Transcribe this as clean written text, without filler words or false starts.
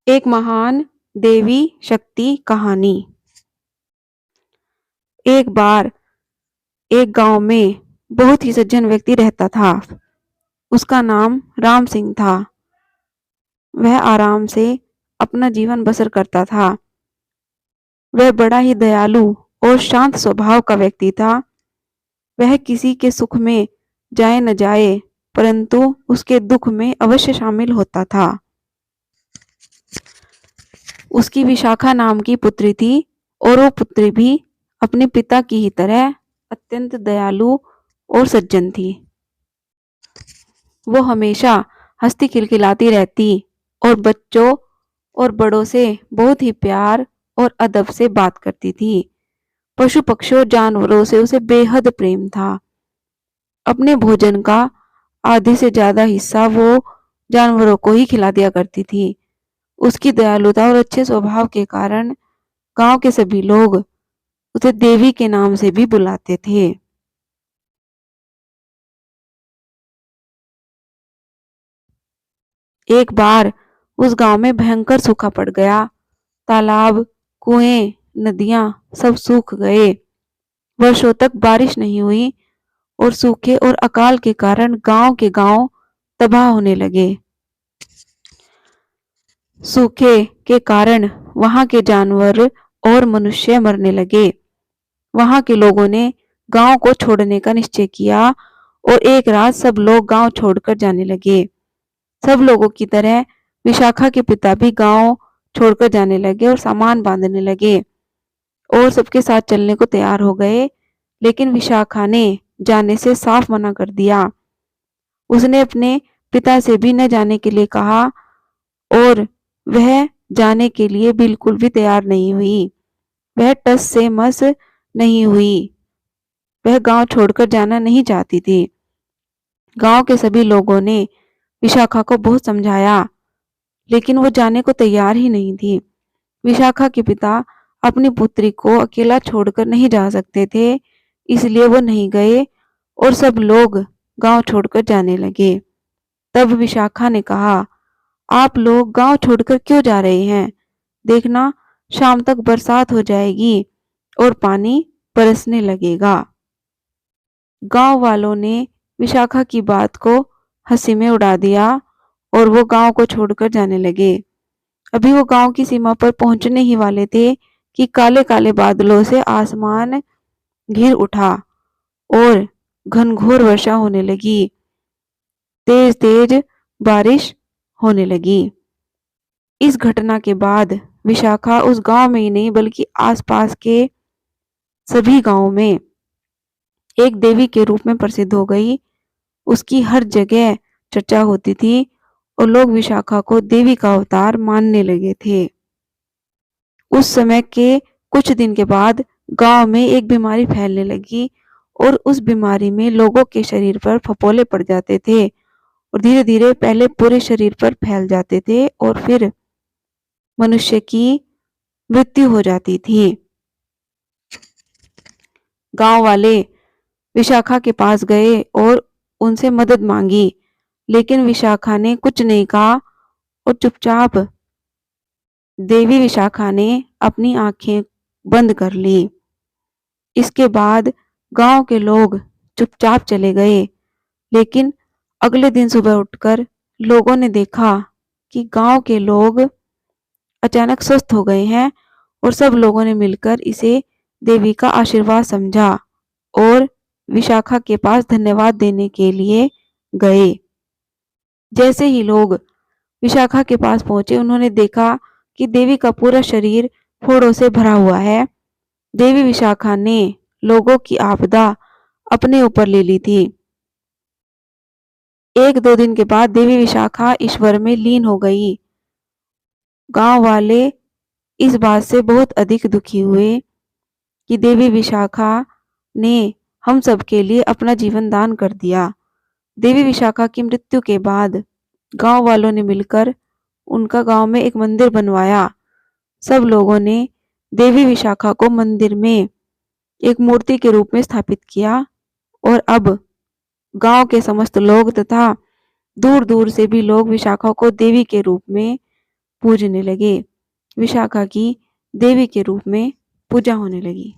एक महान देवी शक्ति कहानी। एक बार एक गांव में बहुत ही सज्जन व्यक्ति रहता था। उसका नाम राम सिंह था। वह आराम से अपना जीवन बसर करता था। वह बड़ा ही दयालु और शांत स्वभाव का व्यक्ति था। वह किसी के सुख में जाए न जाए, परंतु उसके दुख में अवश्य शामिल होता था। उसकी विशाखा नाम की पुत्री थी और वो पुत्री भी अपने पिता की ही तरह अत्यंत दयालु और सज्जन थी। वो हमेशा हंसती खिलखिलाती रहती और बच्चों और बड़ों से बहुत ही प्यार और अदब से बात करती थी। पशु पक्षियों जानवरों से उसे बेहद प्रेम था। अपने भोजन का आधे से ज्यादा हिस्सा वो जानवरों को ही खिला दिया करती थी। उसकी दयालुता और अच्छे स्वभाव के कारण गांव के सभी लोग उसे देवी के नाम से भी बुलाते थे। एक बार उस गांव में भयंकर सूखा पड़ गया। तालाब, कुएं, नदियां सब सूख गए। वर्षों तक बारिश नहीं हुई और सूखे और अकाल के कारण गांव के गांव तबाह होने लगे। सूखे के कारण वहां के जानवर और मनुष्य मरने लगे। वहां के लोगों ने गांव को छोड़ने का निश्चय किया और एक रात सब लोग गांव छोड़कर जाने लगे। सब लोगों की तरह विशाखा के पिता भी गांव छोड़कर जाने लगे और सामान बांधने लगे और सबके साथ चलने को तैयार हो गए। लेकिन विशाखा ने जाने से साफ मना कर दिया। उसने अपने पिता से भी न जाने के लिए कहा और वह जाने के लिए बिल्कुल भी तैयार नहीं हुई। वह टस से मस नहीं हुई। वह गांव छोड़कर जाना नहीं चाहती थी। गांव के सभी लोगों ने विशाखा को बहुत समझाया, लेकिन वो जाने को तैयार ही नहीं थी। विशाखा के पिता अपनी पुत्री को अकेला छोड़कर नहीं जा सकते थे, इसलिए वो नहीं गए और सब लोग गांव छोड़कर जाने लगे। तब विशाखा ने कहा, आप लोग गांव छोड़कर क्यों जा रहे हैं? देखना, शाम तक बरसात हो जाएगी और पानी बरसने लगेगा। गांव वालों ने विशाखा की बात को हंसी में उड़ा दिया और वो गांव को छोड़कर जाने लगे। अभी वो गांव की सीमा पर पहुंचने ही वाले थे कि काले काले बादलों से आसमान घिर उठा और घनघोर वर्षा होने लगी। तेज तेज बारिश होने लगी। इस घटना के बाद विशाखा उस गांव में ही नहीं बल्कि आसपास के सभी गांवों में एक देवी के रूप में प्रसिद्ध हो गई। उसकी हर जगह चर्चा होती थी और लोग विशाखा को देवी का अवतार मानने लगे थे। उस समय के कुछ दिन के बाद गांव में एक बीमारी फैलने लगी और उस बीमारी में लोगों के शरीर पर फफोले पड़ जाते थे और धीरे धीरे पहले पूरे शरीर पर फैल जाते थे और फिर मनुष्य की मृत्यु हो जाती थी। गांव वाले विशाखा के पास गए और उनसे मदद मांगी, लेकिन विशाखा ने कुछ नहीं कहा और चुपचाप देवी विशाखा ने अपनी आंखें बंद कर ली। इसके बाद गांव के लोग चुपचाप चले गए, लेकिन अगले दिन सुबह उठकर लोगों ने देखा कि गांव के लोग अचानक स्वस्थ हो गए हैं और सब लोगों ने मिलकर इसे देवी का आशीर्वाद समझा और विशाखा के पास धन्यवाद देने के लिए गए। जैसे ही लोग विशाखा के पास पहुंचे, उन्होंने देखा कि देवी का पूरा शरीर फोड़ों से भरा हुआ है। देवी विशाखा ने लोगों की आपदा अपने ऊपर ले ली थी। एक दो दिन के बाद देवी विशाखा ईश्वर में लीन हो गई। गांव वाले इस बात से बहुत अधिक दुखी हुए कि देवी विशाखा ने हम सबके लिए अपना जीवन दान कर दिया। देवी विशाखा की मृत्यु के बाद गांव वालों ने मिलकर उनका गांव में एक मंदिर बनवाया। सब लोगों ने देवी विशाखा को मंदिर में एक मूर्ति के रूप में स्थापित किया और अब गांव के समस्त लोग तथा दूर दूर से भी लोग विशाखा को देवी के रूप में पूजने लगे। विशाखा की देवी के रूप में पूजा होने लगी।